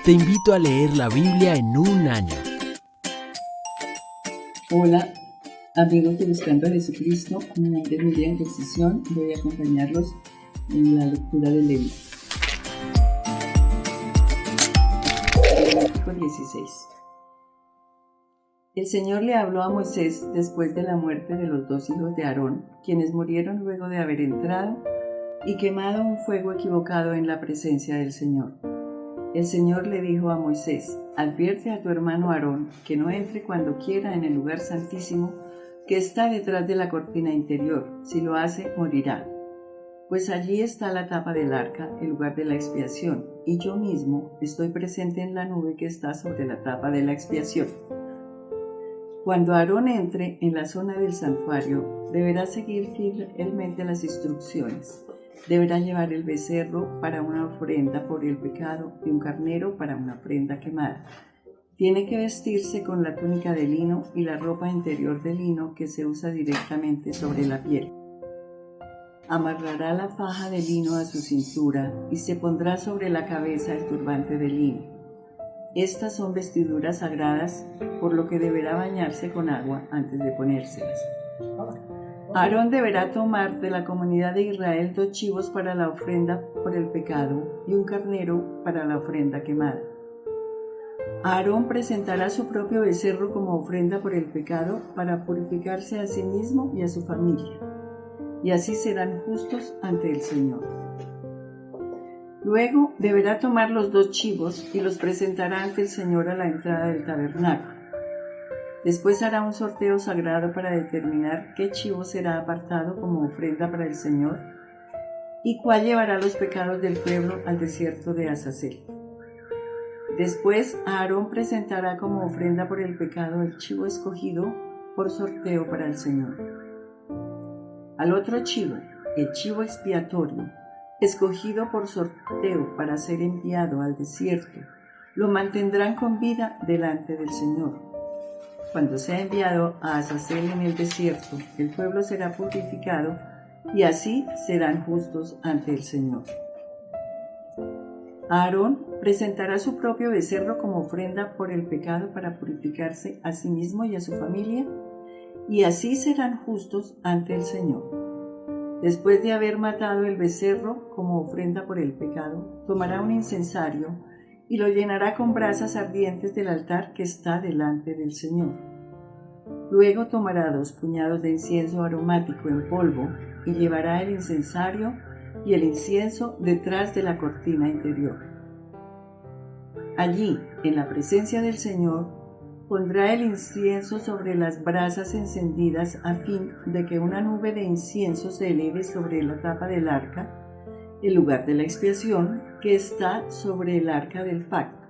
Te invito a leer la Biblia en un año. Hola, amigos de Buscando a Jesucristo. Mi nombre es Miriam Decisión. Voy a acompañarlos en la lectura de Levítico 16. El Señor le habló a Moisés después de la muerte de los dos hijos de Aarón, quienes murieron luego de haber entrado y quemado un fuego equivocado en la presencia del Señor. El Señor le dijo a Moisés: advierte a tu hermano Aarón que no entre cuando quiera en el lugar santísimo que está detrás de la cortina interior. Si lo hace, morirá. Pues allí está la tapa del arca, el lugar de la expiación, y yo mismo estoy presente en la nube que está sobre la tapa de la expiación. Cuando Aarón entre en la zona del santuario, deberá seguir fielmente las instrucciones. Deberá llevar el becerro para una ofrenda por el pecado y un carnero para una ofrenda quemada. Tiene que vestirse con la túnica de lino y la ropa interior de lino que se usa directamente sobre la piel. Amarrará la faja de lino a su cintura y se pondrá sobre la cabeza el turbante de lino. Estas son vestiduras sagradas, por lo que deberá bañarse con agua antes de ponérselas. Aarón deberá tomar de la comunidad de Israel 2 chivos para la ofrenda por el pecado y un carnero para la ofrenda quemada. Aarón presentará su propio becerro como ofrenda por el pecado para purificarse a sí mismo y a su familia, y así serán justos ante el Señor. Luego deberá tomar los 2 chivos y los presentará ante el Señor a la entrada del tabernáculo. Después hará un sorteo sagrado para determinar qué chivo será apartado como ofrenda para el Señor y cuál llevará los pecados del pueblo al desierto de Azazel. Después Aarón presentará como ofrenda por el pecado el chivo escogido por sorteo para el Señor. Al otro chivo, el chivo expiatorio, escogido por sorteo para ser enviado al desierto, lo mantendrán con vida delante del Señor. Cuando sea enviado a Azazel en el desierto, el pueblo será purificado y así serán justos ante el Señor. Aarón presentará su propio becerro como ofrenda por el pecado para purificarse a sí mismo y a su familia, y así serán justos ante el Señor. Después de haber matado el becerro como ofrenda por el pecado, tomará un incensario y lo llenará con brasas ardientes del altar que está delante del Señor. Luego tomará 2 puñados de incienso aromático en polvo y llevará el incensario y el incienso detrás de la cortina interior. Allí, en la presencia del Señor, pondrá el incienso sobre las brasas encendidas a fin de que una nube de incienso se eleve sobre la tapa del arca, el lugar de la expiación, que está sobre el arca del pacto.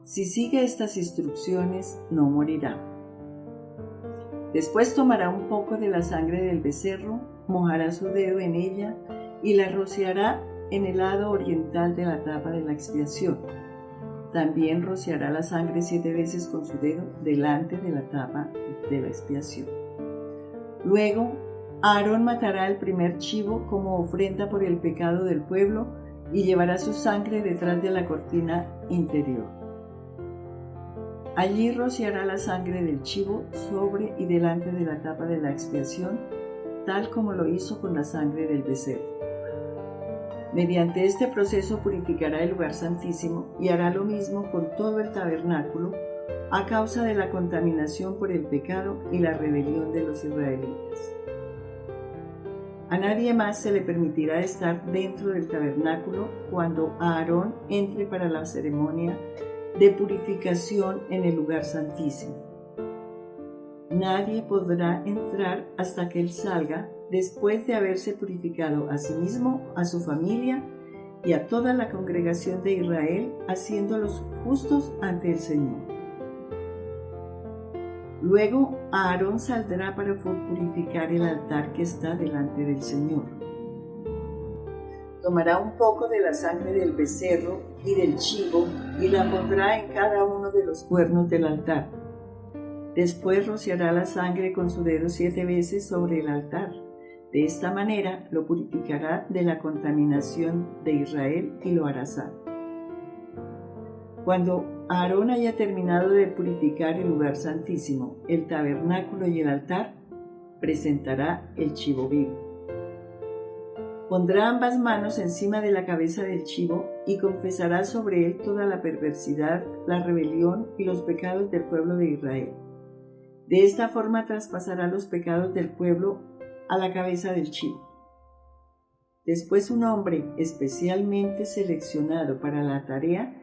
Si sigue estas instrucciones, no morirá. Después tomará un poco de la sangre del becerro, mojará su dedo en ella y la rociará en el lado oriental de la tapa de la expiación. También rociará la sangre 7 veces con su dedo delante de la tapa de la expiación. Luego, Aarón matará el primer chivo como ofrenda por el pecado del pueblo y llevará su sangre detrás de la cortina interior. Allí rociará la sangre del chivo sobre y delante de la tapa de la expiación, tal como lo hizo con la sangre del becerro. Mediante este proceso purificará el lugar santísimo y hará lo mismo con todo el tabernáculo a causa de la contaminación por el pecado y la rebelión de los israelitas. A nadie más se le permitirá estar dentro del tabernáculo cuando Aarón entre para la ceremonia de purificación en el lugar santísimo. Nadie podrá entrar hasta que él salga después de haberse purificado a sí mismo, a su familia y a toda la congregación de Israel, haciéndolos justos ante el Señor. Luego Aarón saldrá para purificar el altar que está delante del Señor. Tomará un poco de la sangre del becerro y del chivo y la pondrá en cada uno de los cuernos del altar. Después rociará la sangre con su dedo 7 veces sobre el altar. De esta manera lo purificará de la contaminación de Israel y lo hará santo. Cuando Aarón haya terminado de purificar el lugar santísimo, el tabernáculo y el altar, presentará el chivo vivo. Pondrá ambas manos encima de la cabeza del chivo y confesará sobre él toda la perversidad, la rebelión y los pecados del pueblo de Israel. De esta forma traspasará los pecados del pueblo a la cabeza del chivo. Después un hombre especialmente seleccionado para la tarea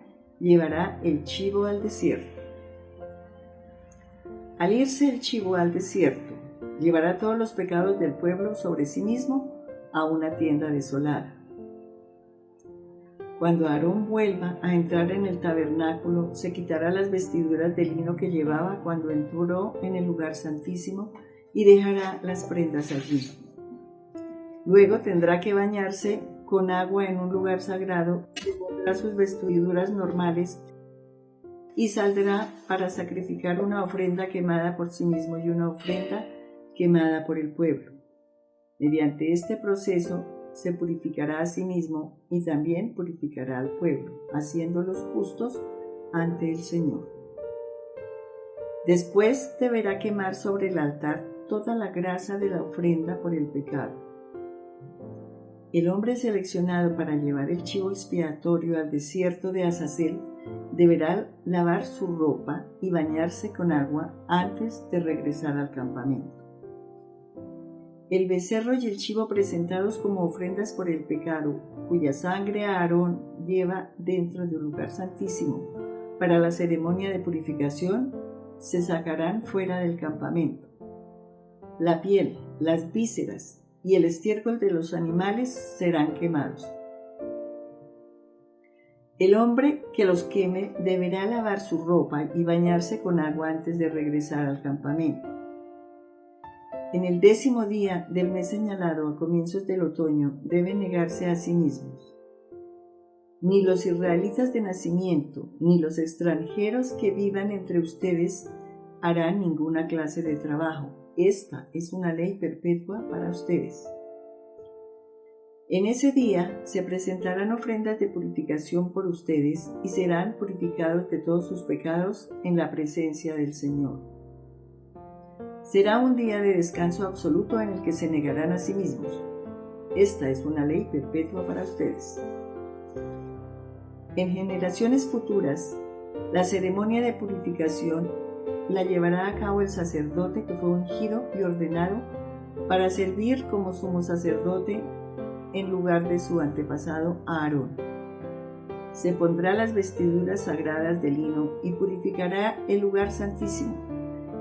llevará el chivo al desierto. Al irse el chivo al desierto, llevará todos los pecados del pueblo sobre sí mismo a una tienda desolada. Cuando Aarón vuelva a entrar en el tabernáculo, se quitará las vestiduras de lino que llevaba cuando entró en el lugar santísimo y dejará las prendas allí. Luego tendrá que bañarse con agua en un lugar sagrado, pondrá sus vestiduras normales y saldrá para sacrificar una ofrenda quemada por sí mismo y una ofrenda quemada por el pueblo. Mediante este proceso se purificará a sí mismo y también purificará al pueblo, haciéndolos justos ante el Señor. Después deberá quemar sobre el altar toda la grasa de la ofrenda por el pecado. El hombre seleccionado para llevar el chivo expiatorio al desierto de Azazel deberá lavar su ropa y bañarse con agua antes de regresar al campamento. El becerro y el chivo presentados como ofrendas por el pecado, cuya sangre Aarón lleva dentro del lugar santísimo para la ceremonia de purificación, se sacarán fuera del campamento. La piel, las vísceras y el estiércol de los animales serán quemados. El hombre que los queme deberá lavar su ropa y bañarse con agua antes de regresar al campamento. En el 10º día del mes señalado, a comienzos del otoño, deben negarse a sí mismos. Ni los israelitas de nacimiento, ni los extranjeros que vivan entre ustedes harán ninguna clase de trabajo. Esta es una ley perpetua para ustedes. En ese día se presentarán ofrendas de purificación por ustedes y serán purificados de todos sus pecados en la presencia del Señor. Será un día de descanso absoluto en el que se negarán a sí mismos. Esta es una ley perpetua para ustedes. En generaciones futuras, la ceremonia de purificación la llevará a cabo el sacerdote que fue ungido y ordenado para servir como sumo sacerdote en lugar de su antepasado Aarón. Se pondrá las vestiduras sagradas de lino y purificará el lugar santísimo,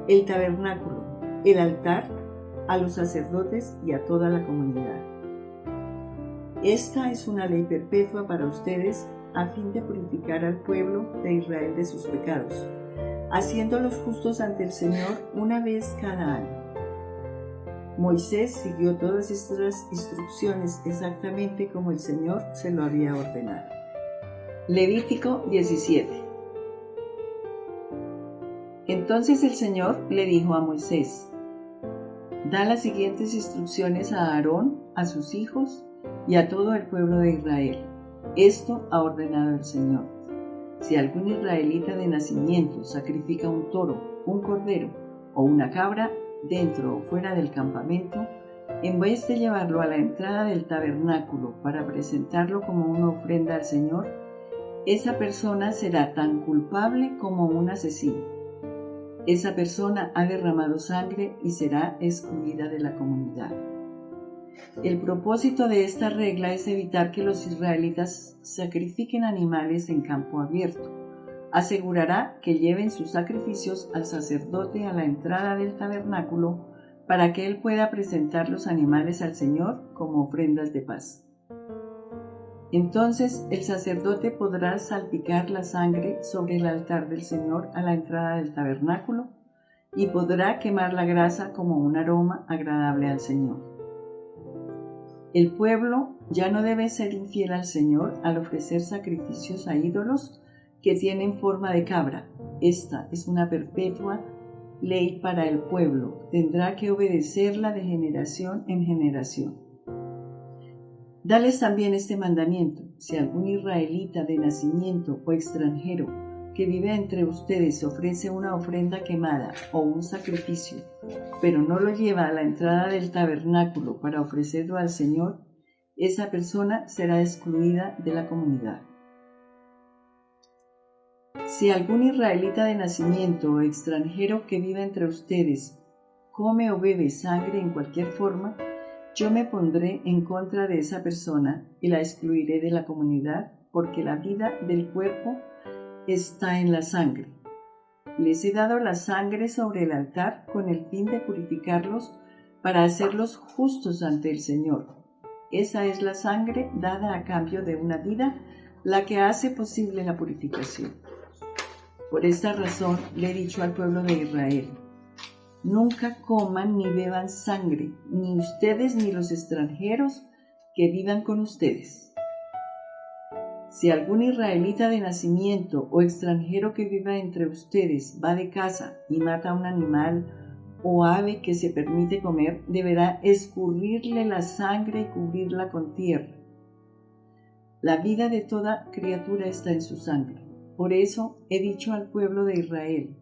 el tabernáculo, el altar, a los sacerdotes y a toda la comunidad. Esta es una ley perpetua para ustedes a fin de purificar al pueblo de Israel de sus pecados, haciéndolos justos ante el Señor una vez cada año. Moisés siguió todas estas instrucciones exactamente como el Señor se lo había ordenado. Levítico 17. Entonces el Señor le dijo a Moisés: da las siguientes instrucciones a Aarón, a sus hijos y a todo el pueblo de Israel. Esto ha ordenado el Señor. Si algún israelita de nacimiento sacrifica un toro, un cordero o una cabra dentro o fuera del campamento, en vez de llevarlo a la entrada del tabernáculo para presentarlo como una ofrenda al Señor, esa persona será tan culpable como un asesino. Esa persona ha derramado sangre y será excluida de la comunidad. El propósito de esta regla es evitar que los israelitas sacrifiquen animales en campo abierto. Asegurará que lleven sus sacrificios al sacerdote a la entrada del tabernáculo para que él pueda presentar los animales al Señor como ofrendas de paz. Entonces el sacerdote podrá salpicar la sangre sobre el altar del Señor a la entrada del tabernáculo y podrá quemar la grasa como un aroma agradable al Señor. El pueblo ya no debe ser infiel al Señor al ofrecer sacrificios a ídolos que tienen forma de cabra. Esta es una perpetua ley para el pueblo. Tendrá que obedecerla de generación en generación. Dales también este mandamiento: si algún israelita de nacimiento o extranjero que vive entre ustedes ofrece una ofrenda quemada o un sacrificio, pero no lo lleva a la entrada del tabernáculo para ofrecerlo al Señor, esa persona será excluida de la comunidad. Si algún israelita de nacimiento o extranjero que vive entre ustedes come o bebe sangre en cualquier forma, yo me pondré en contra de esa persona y la excluiré de la comunidad, porque la vida del cuerpo está en la sangre. Les he dado la sangre sobre el altar con el fin de purificarlos para hacerlos justos ante el Señor. Esa es la sangre dada a cambio de una vida, la que hace posible la purificación. Por esta razón le he dicho al pueblo de Israel: nunca coman ni beban sangre, ni ustedes ni los extranjeros que vivan con ustedes. Si algún israelita de nacimiento o extranjero que viva entre ustedes va de caza y mata a un animal o ave que se permite comer, deberá escurrirle la sangre y cubrirla con tierra. La vida de toda criatura está en su sangre. Por eso he dicho al pueblo de Israel: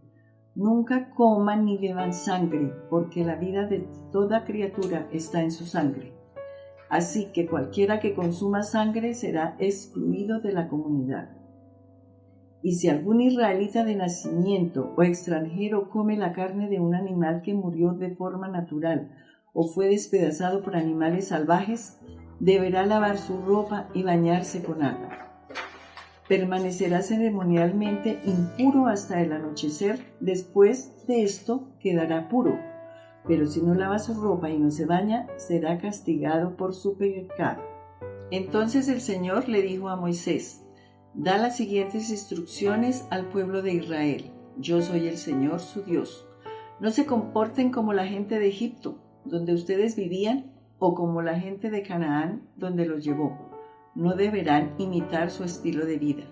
nunca coman ni beban sangre, porque la vida de toda criatura está en su sangre. Así que cualquiera que consuma sangre será excluido de la comunidad. Y si algún israelita de nacimiento o extranjero come la carne de un animal que murió de forma natural o fue despedazado por animales salvajes, deberá lavar su ropa y bañarse con agua. Permanecerá ceremonialmente impuro hasta el anochecer. Después de esto quedará puro, pero si no lava su ropa y no se baña, será castigado por su pecado. Entonces el Señor le dijo a Moisés: da las siguientes instrucciones al pueblo de Israel. Yo soy el Señor su Dios. No se comporten como la gente de Egipto, donde ustedes vivían, o como la gente de Canaán, donde los llevó. No deberán imitar su estilo de vida.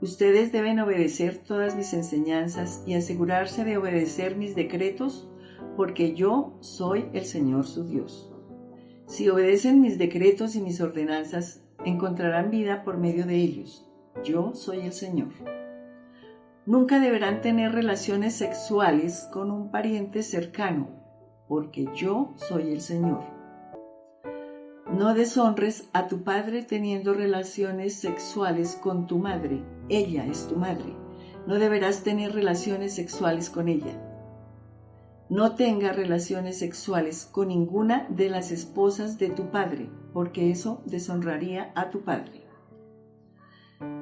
Ustedes deben obedecer todas mis enseñanzas y asegurarse de obedecer mis decretos, porque yo soy el Señor su Dios. Si obedecen mis decretos y mis ordenanzas, encontrarán vida por medio de ellos. Yo soy el Señor. Nunca deberán tener relaciones sexuales con un pariente cercano, porque yo soy el Señor. No deshonres a tu padre teniendo relaciones sexuales con tu madre. Ella es tu madre. No deberás tener relaciones sexuales con ella. No tengas relaciones sexuales con ninguna de las esposas de tu padre, porque eso deshonraría a tu padre.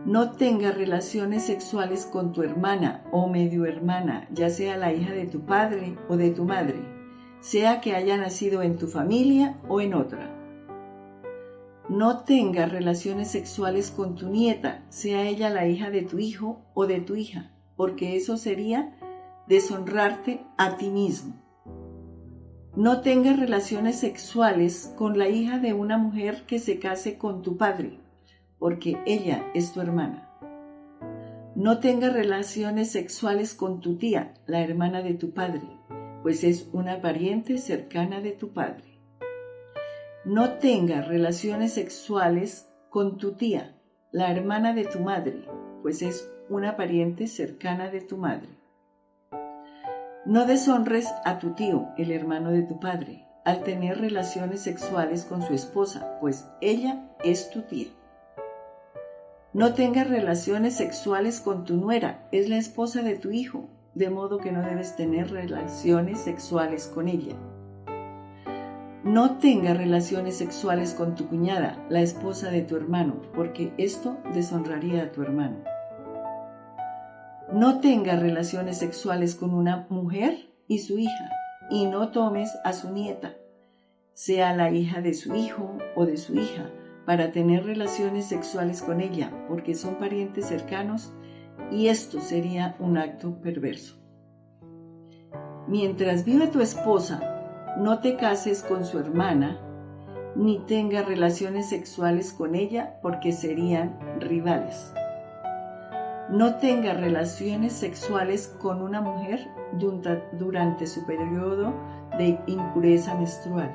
No tengas relaciones sexuales con tu hermana o medio hermana, ya sea la hija de tu padre o de tu madre, sea que haya nacido en tu familia o en otra. No tengas relaciones sexuales con tu nieta, sea ella la hija de tu hijo o de tu hija, porque eso sería deshonrarte a ti mismo. No tengas relaciones sexuales con la hija de una mujer que se case con tu padre, porque ella es tu hermana. No tengas relaciones sexuales con tu tía, la hermana de tu padre, pues es una pariente cercana de tu padre. No tengas relaciones sexuales con tu tía, la hermana de tu madre, pues es una pariente cercana de tu madre. No deshonres a tu tío, el hermano de tu padre, al tener relaciones sexuales con su esposa, pues ella es tu tía. No tengas relaciones sexuales con tu nuera, es la esposa de tu hijo, de modo que no debes tener relaciones sexuales con ella. No tengas relaciones sexuales con tu cuñada, la esposa de tu hermano, porque esto deshonraría a tu hermano. No tengas relaciones sexuales con una mujer y su hija, y no tomes a su nieta, sea la hija de su hijo o de su hija, para tener relaciones sexuales con ella, porque son parientes cercanos, y esto sería un acto perverso. Mientras vive tu esposa, no te cases con su hermana, ni tengas relaciones sexuales con ella, porque serían rivales. No tengas relaciones sexuales con una mujer durante su periodo de impureza menstrual.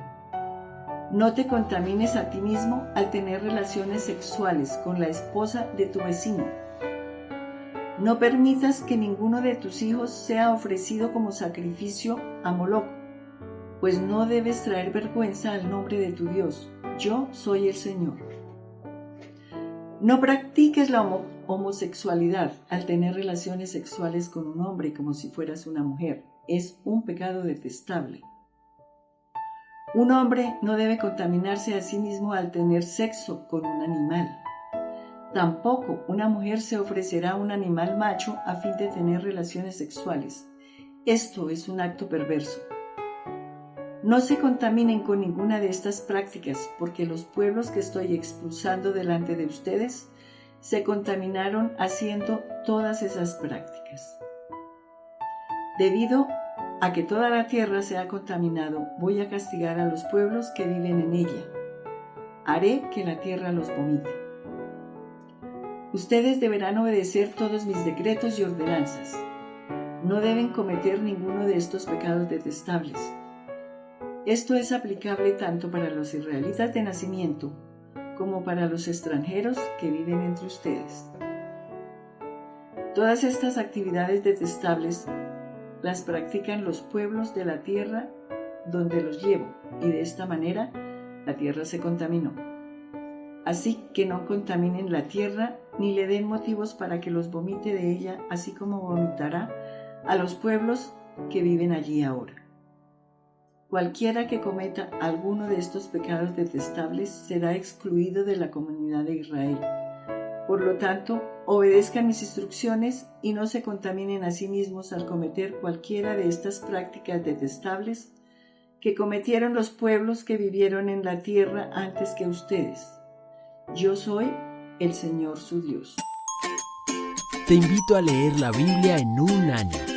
No te contamines a ti mismo al tener relaciones sexuales con la esposa de tu vecino. No permitas que ninguno de tus hijos sea ofrecido como sacrificio a Moloc, pues no debes traer vergüenza al nombre de tu Dios. Yo soy el Señor. No practiques la homosexualidad al tener relaciones sexuales con un hombre como si fueras una mujer. Es un pecado detestable. Un hombre no debe contaminarse a sí mismo al tener sexo con un animal. Tampoco una mujer se ofrecerá a un animal macho a fin de tener relaciones sexuales. Esto es un acto perverso. No se contaminen con ninguna de estas prácticas, porque los pueblos que estoy expulsando delante de ustedes se contaminaron haciendo todas esas prácticas. Debido a que toda la tierra se ha contaminado, voy a castigar a los pueblos que viven en ella. Haré que la tierra los vomite. Ustedes deberán obedecer todos mis decretos y ordenanzas. No deben cometer ninguno de estos pecados detestables. Esto es aplicable tanto para los israelitas de nacimiento como para los extranjeros que viven entre ustedes. Todas estas actividades detestables las practican los pueblos de la tierra donde los llevo, y de esta manera la tierra se contaminó. Así que no contaminen la tierra ni le den motivos para que los vomite de ella, así como vomitará a los pueblos que viven allí ahora. Cualquiera que cometa alguno de estos pecados detestables será excluido de la comunidad de Israel. Por lo tanto, obedezcan mis instrucciones y no se contaminen a sí mismos al cometer cualquiera de estas prácticas detestables que cometieron los pueblos que vivieron en la tierra antes que ustedes. Yo soy el Señor su Dios. Te invito a leer la Biblia en un año.